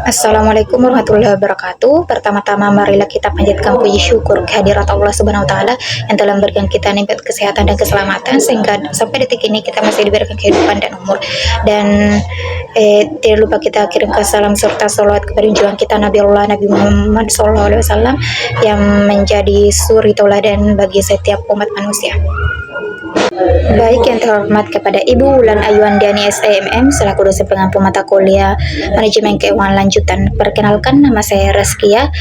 Assalamualaikum warahmatullahi wabarakatuh. Pertama-tama marilah kita panjatkan puji syukur kehadirat Allah Subhanahu wa taala yang telah memberikan kita nikmat kesehatan dan keselamatan sehingga sampai detik ini kita masih diberikan kehidupan dan umur. Dan tidak lupa kita kirimkan salam serta salawat kepada junjungan kita Nabi Allah Nabi Muhammad SAW yang menjadi suri tauladan bagi setiap umat manusia. Baik, yang terhormat kepada Ibu Wulan Ayuandiani SEMM selaku dosen pengampu mata kuliah Manajemen Keuangan Lanjutan. Perkenalkan, nama saya Raskia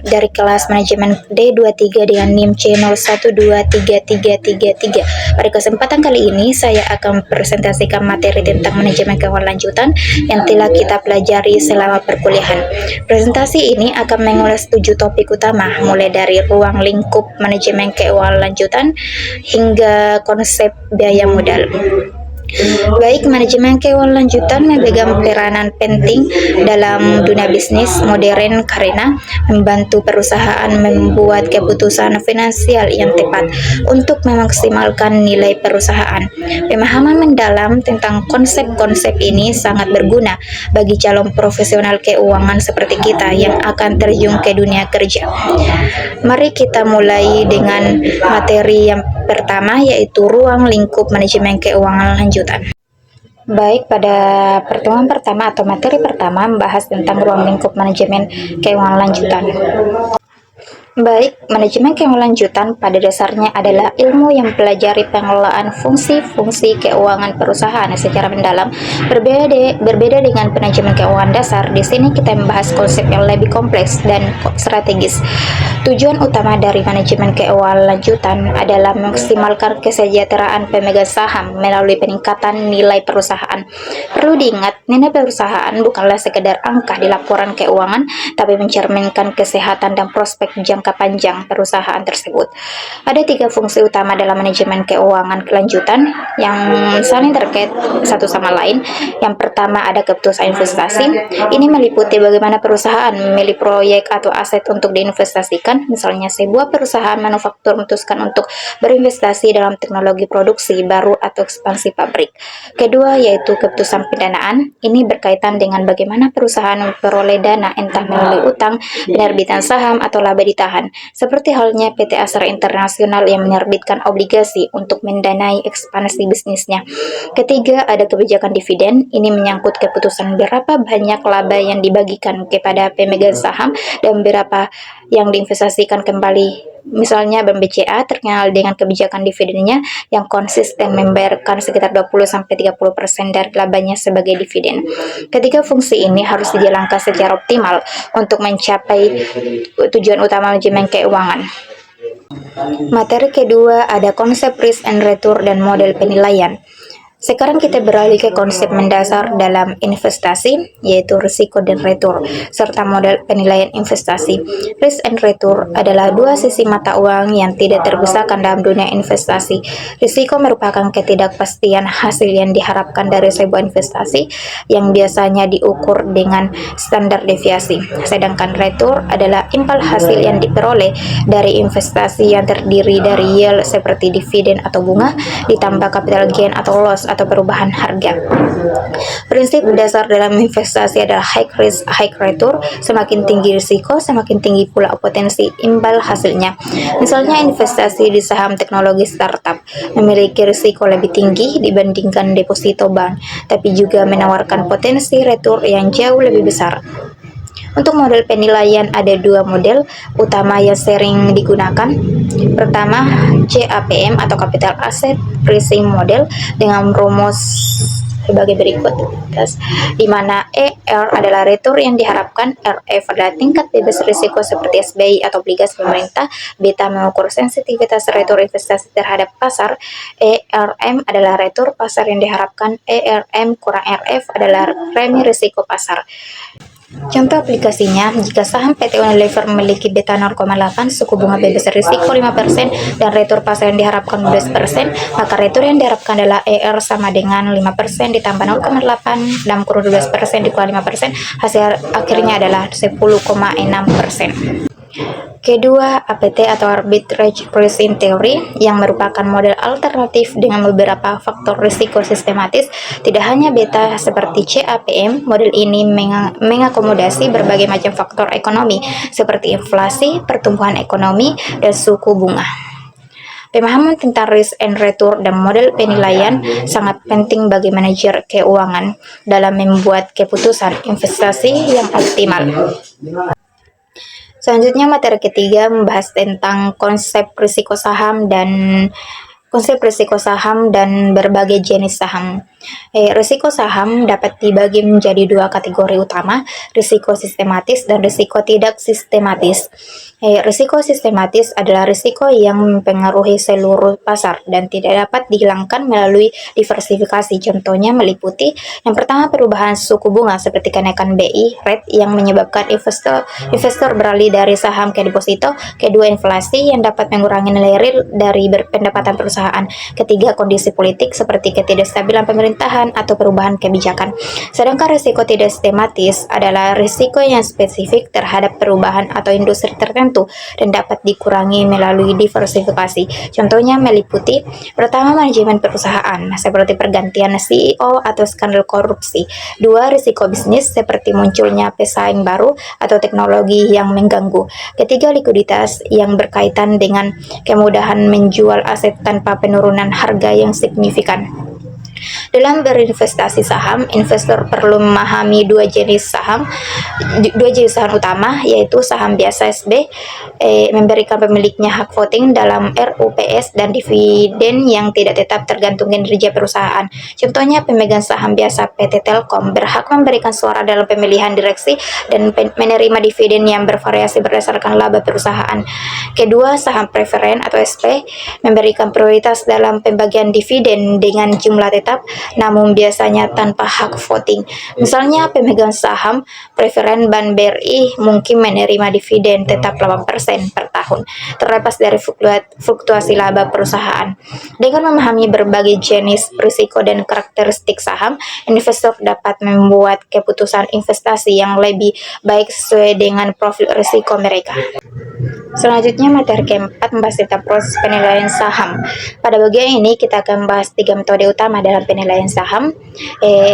dari kelas Manajemen D23 dengan NIM C012333. Pada kesempatan kali ini saya akan presentasikan materi tentang Manajemen Keuangan Lanjutan yang telah kita pelajari selama perkuliahan. Presentasi ini akan mengulas 7 topik utama, mulai dari ruang lingkup Manajemen Keuangan Lanjutan hingga konsep biaya modal. Baik, manajemen keuangan lanjutan memegang peranan penting dalam dunia bisnis modern karena membantu perusahaan membuat keputusan finansial yang tepat untuk memaksimalkan nilai perusahaan. Pemahaman mendalam tentang konsep-konsep ini sangat berguna bagi calon profesional keuangan seperti kita yang akan terjun ke dunia kerja. Mari kita mulai dengan materi yang pertama, yaitu ruang lingkup manajemen keuangan lanjutan. Baik, pada pertemuan pertama atau materi pertama membahas tentang ruang lingkup manajemen keuangan lanjutan. Baik, manajemen keuangan lanjutan pada dasarnya adalah ilmu yang mempelajari pengelolaan fungsi-fungsi keuangan perusahaan secara mendalam. Berbeda dengan manajemen keuangan dasar, di sini kita membahas konsep yang lebih kompleks dan strategis. Tujuan utama dari manajemen keuangan lanjutan adalah memaksimalkan kesejahteraan pemegang saham melalui peningkatan nilai perusahaan. Perlu diingat, nilai perusahaan bukanlah sekedar angka di laporan keuangan, tapi mencerminkan kesehatan dan prospek jangka panjang perusahaan tersebut. Ada 3 fungsi utama dalam manajemen keuangan kelanjutan yang saling terkait satu sama lain. Yang pertama ada keputusan investasi. Ini meliputi bagaimana perusahaan memilih proyek atau aset untuk diinvestasikan. Misalnya sebuah perusahaan manufaktur memutuskan untuk berinvestasi dalam teknologi produksi baru atau ekspansi pabrik. Kedua yaitu keputusan pendanaan. Ini berkaitan dengan bagaimana perusahaan memperoleh dana entah melalui utang, penerbitan saham atau laba ditahan. Seperti halnya PT Astra Internasional yang menerbitkan obligasi untuk mendanai ekspansi bisnisnya. Ketiga ada kebijakan dividen. Ini menyangkut keputusan berapa banyak laba yang dibagikan kepada pemegang saham dan berapa yang diinvestasikan kembali. Misalnya Bank BCA terkenal dengan kebijakan dividennya yang konsisten membayarkan sekitar 20-30% dari labanya sebagai dividen. Ketiga fungsi ini harus dijalankan secara optimal untuk mencapai tujuan utama manajemen keuangan. Materi kedua ada konsep risk and return dan model penilaian. Sekarang kita beralih ke konsep mendasar dalam investasi, yaitu risiko dan return, serta model penilaian investasi. Risk and return adalah 2 sisi mata uang yang tidak terpisahkan dalam dunia investasi. Risiko merupakan ketidakpastian hasil yang diharapkan dari sebuah investasi yang biasanya diukur dengan standar deviasi. Sedangkan return adalah imbal hasil yang diperoleh dari investasi yang terdiri dari yield seperti dividen atau bunga, ditambah capital gain atau loss atau perubahan harga. Prinsip dasar dalam investasi adalah high risk, high return. Semakin tinggi risiko, semakin tinggi pula potensi imbal hasilnya. Misalnya investasi di saham teknologi startup memiliki risiko lebih tinggi dibandingkan deposito bank, tapi juga menawarkan potensi return yang jauh lebih besar. Untuk model penilaian ada 2 model utama yang sering digunakan. Pertama, CAPM atau Capital Asset Pricing Model dengan rumus sebagai berikut, di mana ER adalah return yang diharapkan, RF adalah tingkat bebas risiko seperti SBI atau obligasi pemerintah, beta mengukur sensitivitas return investasi terhadap pasar, ERM adalah return pasar yang diharapkan, ERM kurang RF adalah premi risiko pasar. Contoh aplikasinya, jika saham PT Unilever memiliki beta 0,8, suku bunga bebas risiko 5%, dan return pasar yang diharapkan 12%, maka return yang diharapkan adalah ER sama dengan 5% ditambah 0,8 dalam kurun 12% dikurangi 5%, hasil akhirnya adalah 10,6%. Kedua, APT atau Arbitrage Pricing Theory yang merupakan model alternatif dengan beberapa faktor risiko sistematis, tidak hanya beta seperti CAPM. Model ini mengakomodasi berbagai macam faktor ekonomi seperti inflasi, pertumbuhan ekonomi, dan suku bunga. Pemahaman tentang risk and return dan model penilaian sangat penting bagi manajer keuangan dalam membuat keputusan investasi yang optimal. Selanjutnya materi ketiga membahas tentang konsep risiko saham dan berbagai jenis saham. Risiko saham dapat dibagi menjadi dua kategori utama, risiko sistematis dan risiko tidak sistematis. Risiko sistematis adalah risiko yang mempengaruhi seluruh pasar dan tidak dapat dihilangkan melalui diversifikasi. Contohnya meliputi yang pertama perubahan suku bunga seperti kenaikan BI rate yang menyebabkan investor beralih dari saham ke deposito. Kedua, inflasi yang dapat mengurangi nilai real dari pendapatan perusahaan. Ketiga, kondisi politik seperti ketidakstabilan pemerintahan atau perubahan kebijakan. Sedangkan risiko tidak sistematis adalah risiko yang spesifik terhadap perubahan atau industri tertentu dan dapat dikurangi melalui diversifikasi. Contohnya meliputi pertama, manajemen perusahaan seperti pergantian CEO atau skandal korupsi. Dua, risiko bisnis seperti munculnya pesaing baru atau teknologi yang mengganggu. Ketiga, likuiditas yang berkaitan dengan kemudahan menjual aset tanpa penurunan harga yang signifikan. Dalam berinvestasi saham, investor perlu memahami dua jenis saham utama, yaitu saham biasa SB, memberikan pemiliknya hak voting dalam RUPS dan dividen yang tidak tetap tergantung kinerja perusahaan. Contohnya, pemegang saham biasa PT Telkom berhak memberikan suara dalam pemilihan direksi dan menerima dividen yang bervariasi berdasarkan laba perusahaan. Kedua, saham preferen atau SP memberikan prioritas dalam pembagian dividen dengan jumlah tetap, namun biasanya tanpa hak voting. Misalnya, pemegang saham preferen Bank BRI mungkin menerima dividen tetap 8% per tahun, terlepas dari fluktuasi laba perusahaan. Dengan memahami berbagai jenis risiko dan karakteristik saham, investor dapat membuat keputusan investasi yang lebih baik sesuai dengan profil risiko mereka. Selanjutnya, materi keempat membahas tentang proses penilaian saham. Pada bagian ini kita akan membahas 3 metode utama dalam penilaian saham.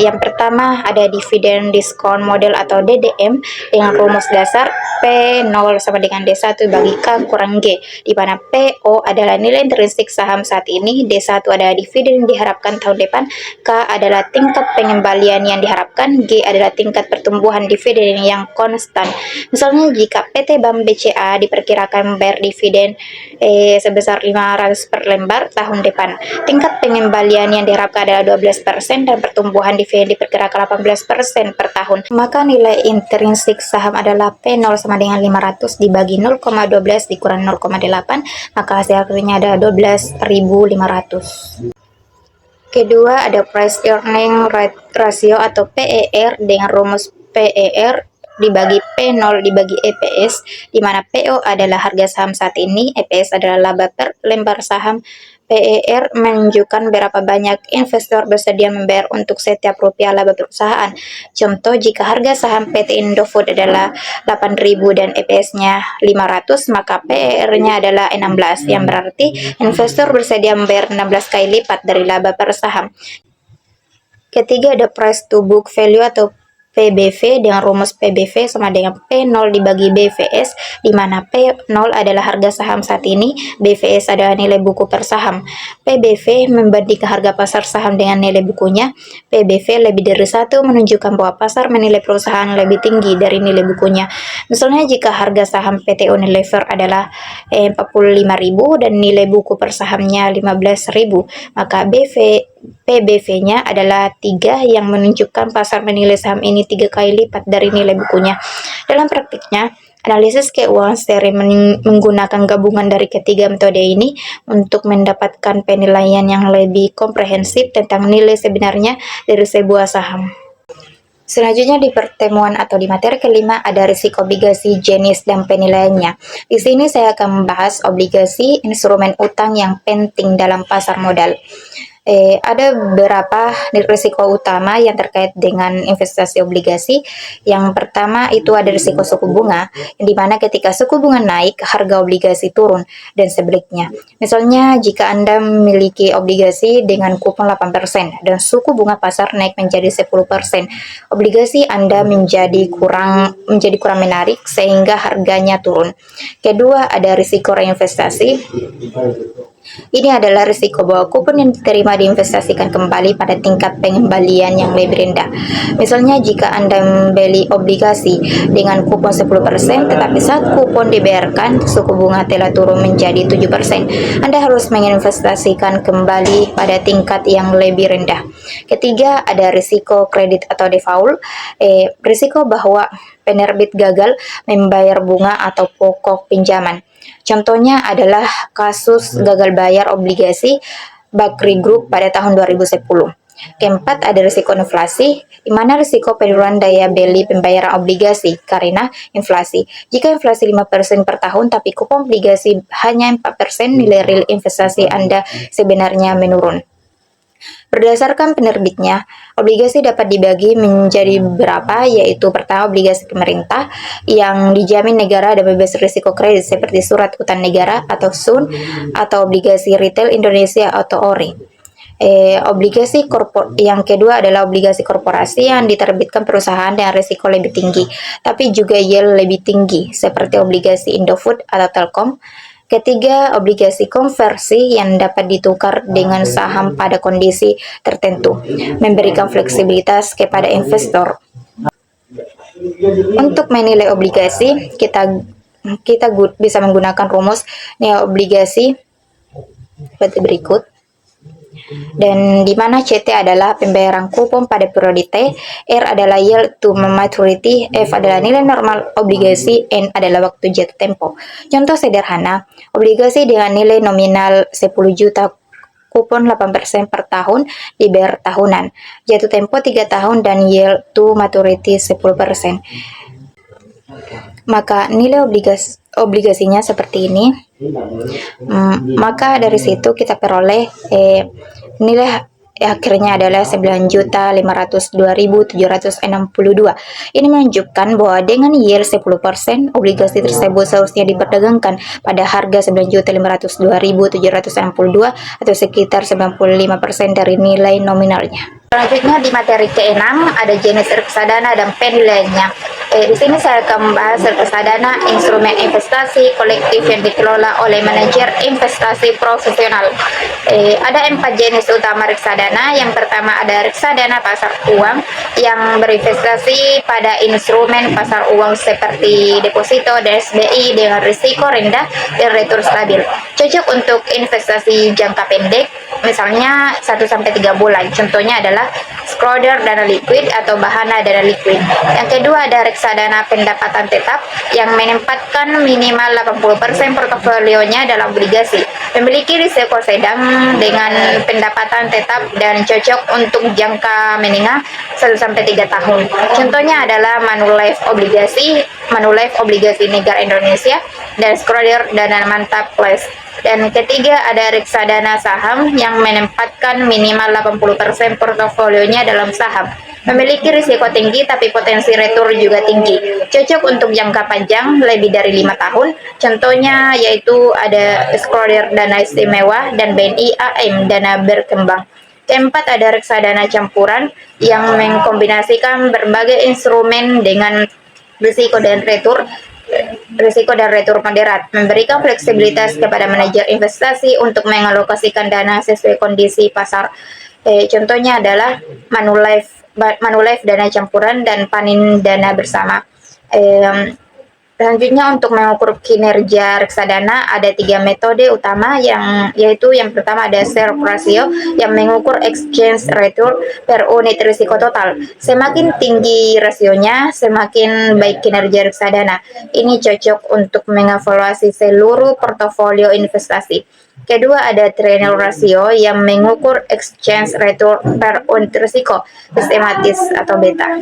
Yang pertama ada dividen diskon model atau DDM dengan rumus dasar P0 sama dengan D1 bagi K kurang G, di mana PO adalah nilai intrinsik saham saat ini, D1 adalah dividen yang diharapkan tahun depan, K adalah tingkat pengembalian yang diharapkan, G adalah tingkat pertumbuhan dividen yang konstan. Misalnya, jika PT Bank BCA diperkirakan membayar dividen sebesar 500 per lembar tahun depan, tingkat pengembalian yang diharapkan adalah 12% dan pertumbuhan dividen diperkirakan 18% per tahun, maka nilai intrinsik saham adalah P0 sama dengan 500 dibagi 0,12 dikurang 0,8, maka hasilnya ada 12.500. Kedua ada price earning ratio atau PER dengan rumus PER dibagi P0 dibagi EPS, di mana PO adalah harga saham saat ini, EPS adalah laba per lembar saham. PER menunjukkan berapa banyak investor bersedia membayar untuk setiap rupiah laba perusahaan. Contoh, jika harga saham PT Indofood adalah 8.000 dan EPS-nya 500, maka PER-nya adalah 16, yang berarti investor bersedia membayar 16 kali lipat dari laba per saham. Ketiga ada price to book value atau PBV dengan rumus PBV sama dengan P0 dibagi BVS, di mana P0 adalah harga saham saat ini, BVS adalah nilai buku per saham. PBV membandingkan harga pasar saham dengan nilai bukunya. PBV lebih dari 1 menunjukkan bahwa pasar menilai perusahaan lebih tinggi dari nilai bukunya. Misalnya, jika harga saham PT Unilever adalah 45.000 dan nilai buku per sahamnya 15.000, maka PBV-nya adalah 3 yang menunjukkan pasar menilai saham ini 3 kali lipat dari nilai bukunya. Dalam praktiknya, analisis keuangan seri menggunakan gabungan dari ketiga metode ini untuk mendapatkan penilaian yang lebih komprehensif tentang nilai sebenarnya dari sebuah saham. Selanjutnya di pertemuan atau di materi kelima ada risiko obligasi, jenis dan penilaiannya. Di sini saya akan membahas obligasi, instrumen utang yang penting dalam pasar modal. Ada beberapa risiko utama yang terkait dengan investasi obligasi. Yang pertama itu ada risiko suku bunga, yang dimana ketika suku bunga naik, harga obligasi turun, dan sebaliknya. Misalnya, jika Anda memiliki obligasi dengan kupon 8% dan suku bunga pasar naik menjadi 10%, obligasi Anda menjadi kurang menarik sehingga harganya turun. Kedua, ada risiko reinvestasi. Ini adalah risiko bahwa kupon yang diterima diinvestasikan kembali pada tingkat pengembalian yang lebih rendah. Misalnya jika Anda membeli obligasi dengan kupon 10%, tetapi saat kupon dibayarkan, suku bunga telah turun menjadi 7%. Anda harus menginvestasikan kembali pada tingkat yang lebih rendah. Ketiga, ada risiko kredit atau default. Risiko bahwa penerbit gagal membayar bunga atau pokok pinjaman. Contohnya adalah kasus gagal bayar obligasi Bakri Group pada tahun 2010. Keempat, ada risiko inflasi, di mana risiko penurunan daya beli pembayaran obligasi karena inflasi. Jika inflasi 5% per tahun, tapi kupon obligasi hanya 4%, nilai real investasi Anda sebenarnya menurun. Berdasarkan penerbitnya, obligasi dapat dibagi menjadi beberapa, yaitu pertama obligasi pemerintah yang dijamin negara dan bebas risiko kredit seperti surat utang negara atau SUN, atau obligasi retail Indonesia atau ORI. Yang kedua adalah obligasi korporasi yang diterbitkan perusahaan dengan risiko lebih tinggi, tapi juga yield lebih tinggi, seperti obligasi Indofood atau Telkom. Ketiga, obligasi konversi yang dapat ditukar dengan saham pada kondisi tertentu, memberikan fleksibilitas kepada investor. Untuk menilai obligasi, kita bisa menggunakan rumus nilai obligasi seperti berikut. Dan di mana CT adalah pembayaran kupon pada periode T, R adalah yield to maturity, F adalah nilai normal obligasi, N adalah waktu jatuh tempo. Contoh sederhana, obligasi dengan nilai nominal 10 juta, kupon 8% per tahun, dibayar tahunan, jatuh tempo 3 tahun, dan yield to maturity 10%. Maka nilai obligasinya seperti ini. Maka dari situ kita peroleh nilai akhirnya adalah 9.502.762. Ini menunjukkan bahwa dengan yield 10%, obligasi tersebut seharusnya diperdagangkan pada harga 9.502.762 atau sekitar 95% dari nilai nominalnya. Selanjutnya di materi ke-6 ada jenis reksadana dan penilaiannya. Di sini saya akan membahas reksadana, instrumen investasi kolektif yang dikelola oleh manajer investasi profesional. Ada 4 jenis utama reksadana. Yang pertama ada reksadana pasar uang yang berinvestasi pada instrumen pasar uang seperti deposito dan SBI dengan risiko rendah dan return stabil. Cocok untuk investasi jangka pendek, misalnya 1-3 bulan. Contohnya adalah Schroder dana liquid atau Bahana dana liquid. Yang kedua ada reksadana pendapatan tetap yang menempatkan minimal 80% portofolionya dalam obligasi. Memiliki risiko sedang dengan pendapatan tetap dan cocok untuk jangka menengah 1-3 tahun. Contohnya adalah Manulife obligasi negara Indonesia, dan Schroder dana mantap plus. Dan ketiga ada reksadana saham yang menempatkan minimal 80% portofolionya dalam saham. Memiliki risiko tinggi tapi potensi return juga tinggi. Cocok untuk jangka panjang lebih dari 5 tahun. Contohnya yaitu ada Schroder dana istimewa dan BNI AM dana berkembang. Keempat ada reksadana campuran yang mengkombinasikan berbagai instrumen dengan risiko dan return moderat, memberikan fleksibilitas kepada manajer investasi untuk mengalokasikan dana sesuai kondisi pasar. Contohnya adalah Manulife dana campuran dan Panin dana bersama. Selanjutnya untuk mengukur kinerja reksadana ada 3 metode utama, yaitu yang pertama ada Sharpe ratio yang mengukur exchange return per unit risiko total. Semakin tinggi rasionya, semakin baik kinerja reksadana. Ini cocok untuk mengevaluasi seluruh portofolio investasi. Kedua ada Triennial ratio yang mengukur exchange return per unit risiko sistematis atau beta.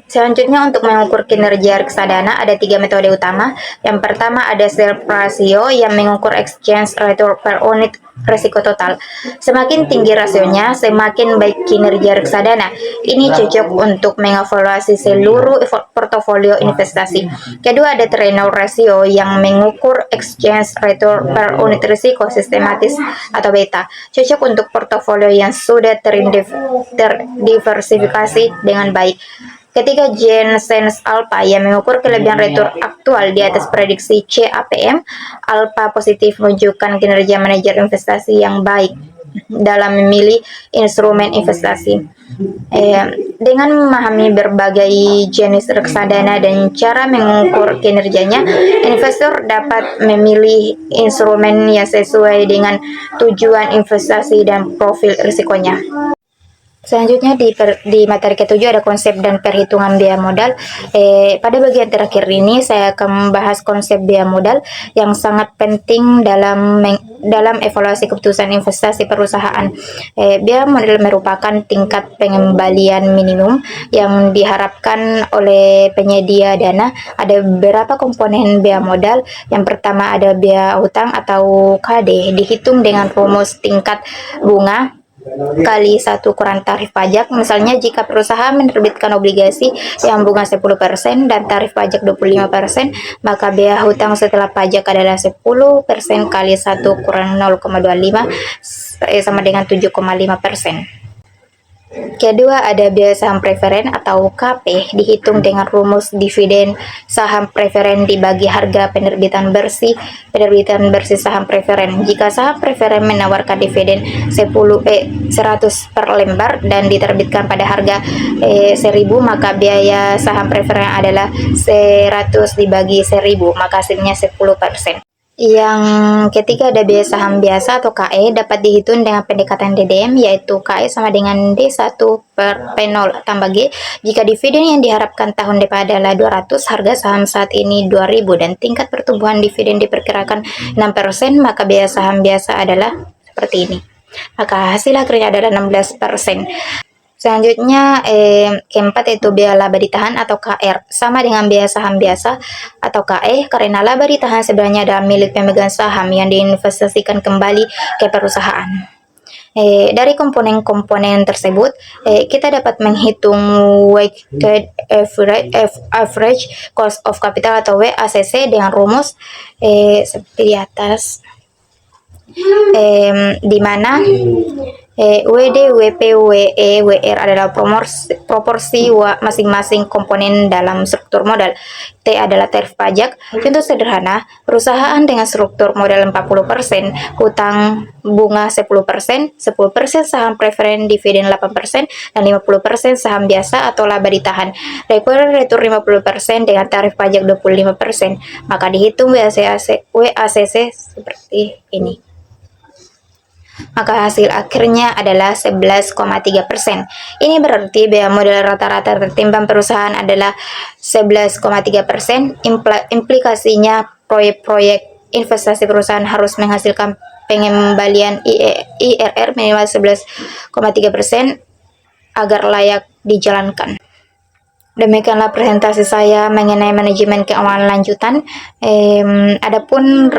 Selanjutnya untuk mengukur kinerja reksadana ada 3 metode utama. Yang pertama ada Sharpe ratio yang mengukur exchange return per unit resiko total. Semakin tinggi rasionya, semakin baik kinerja reksadana. Ini cocok untuk mengevaluasi seluruh portofolio investasi. Kedua, ada Treynor ratio yang mengukur exchange rate per unit risiko sistematis atau beta. Cocok untuk portofolio yang sudah terdiversifikasi dengan baik. Ketiga, Jensen Alpha yang mengukur kelebihan return aktual di atas prediksi CAPM. Alpha positif menunjukkan kinerja manajer investasi yang baik dalam memilih instrumen investasi. Dengan memahami berbagai jenis reksadana dan cara mengukur kinerjanya, investor dapat memilih instrumen yang sesuai dengan tujuan investasi dan profil risikonya. Selanjutnya di materi ketujuh ada konsep dan perhitungan biaya modal. Pada bagian terakhir ini saya akan membahas konsep biaya modal yang sangat penting dalam evaluasi keputusan investasi perusahaan. Biaya modal merupakan tingkat pengembalian minimum yang diharapkan oleh penyedia dana. Ada beberapa komponen biaya modal. Yang pertama ada biaya utang atau KD, dihitung dengan rumus tingkat bunga kali 1 kurang tarif pajak. Misalnya jika perusahaan menerbitkan obligasi yang bunga 10% dan tarif pajak 25%, maka biaya hutang setelah pajak adalah 10% kali 1 kurang 0,25 sama dengan 7,5%. Kedua, ada biaya saham preferen atau KP, dihitung dengan rumus dividen saham preferen dibagi harga penerbitan bersih saham preferen. Jika saham preferen menawarkan dividen 100 per lembar dan diterbitkan pada harga 1000, maka biaya saham preferen adalah 100 dibagi 1000, maka hasilnya 10%. Yang ketiga ada biaya saham biasa atau KE, dapat dihitung dengan pendekatan DDM, yaitu KE sama dengan D1 per P0 tambah G. Jika dividen yang diharapkan tahun depan adalah 200, harga saham saat ini 2000 dan tingkat pertumbuhan dividen diperkirakan 6%, maka biaya saham biasa adalah seperti ini. Maka hasil akhirnya adalah 16%. Selanjutnya, keempat yaitu biaya laba ditahan atau KR, sama dengan biaya saham biasa atau KE, karena laba ditahan sebenarnya adalah milik pemegang saham yang diinvestasikan kembali ke perusahaan. Dari komponen-komponen tersebut, kita dapat menghitung weighted average cost of capital atau WACC dengan rumus seperti di atas, di mana WD, WP, WE, WR adalah proporsi masing-masing komponen dalam struktur modal. T adalah tarif pajak. Contoh sederhana, perusahaan dengan struktur modal 40%, hutang bunga 10%, 10% saham preferen dividen 8%, dan 50% saham biasa atau laba ditahan. Required return 50% dengan tarif pajak 25%. Maka dihitung WACC seperti ini. Maka hasil akhirnya adalah 11,3%. Ini berarti biaya modal rata-rata tertimbang perusahaan adalah 11,3%. Implikasinya proyek-proyek investasi perusahaan harus menghasilkan pengembalian IRR minimal 11,3% agar layak dijalankan. Demikianlah presentasi saya mengenai manajemen keuangan lanjutan. Adapun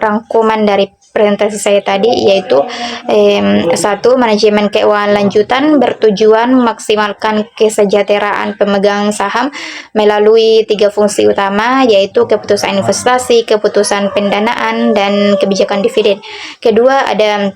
rangkuman dari presentasi saya tadi yaitu 1. Manajemen keuangan lanjutan bertujuan memaksimalkan kesejahteraan pemegang saham melalui 3 fungsi utama, yaitu keputusan investasi, keputusan pendanaan, dan kebijakan dividen. Kedua, ada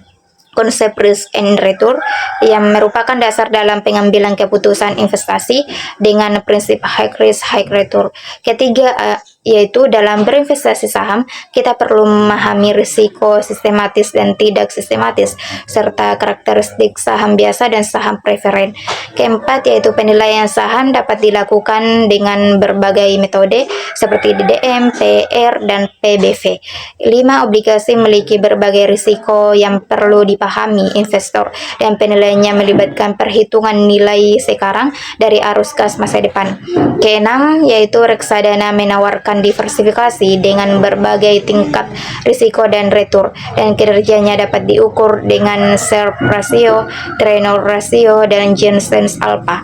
konsep risk and return yang merupakan dasar dalam pengambilan keputusan investasi dengan prinsip high risk high return. Ketiga, yaitu dalam berinvestasi saham kita perlu memahami risiko sistematis dan tidak sistematis serta karakteristik saham biasa dan saham preferen. Keempat, yaitu penilaian saham dapat dilakukan dengan berbagai metode seperti DDM, PR, dan PBV. 5. Obligasi memiliki berbagai risiko yang perlu dipahami investor dan penilaiannya melibatkan perhitungan nilai sekarang dari arus kas masa depan. Keenam, yaitu reksadana menawarkan diversifikasi dengan berbagai tingkat risiko dan return, dan kinerjanya dapat diukur dengan Sharpe ratio, Treynor ratio, dan Jensen Alpha.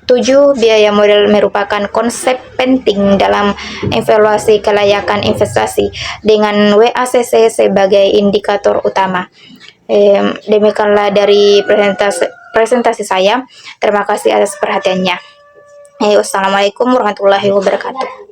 7. Biaya modal merupakan konsep penting dalam evaluasi kelayakan investasi dengan WACC sebagai indikator utama. Demikianlah dari presentasi saya. Terima kasih atas perhatiannya. Wassalamualaikum warahmatullahi wabarakatuh.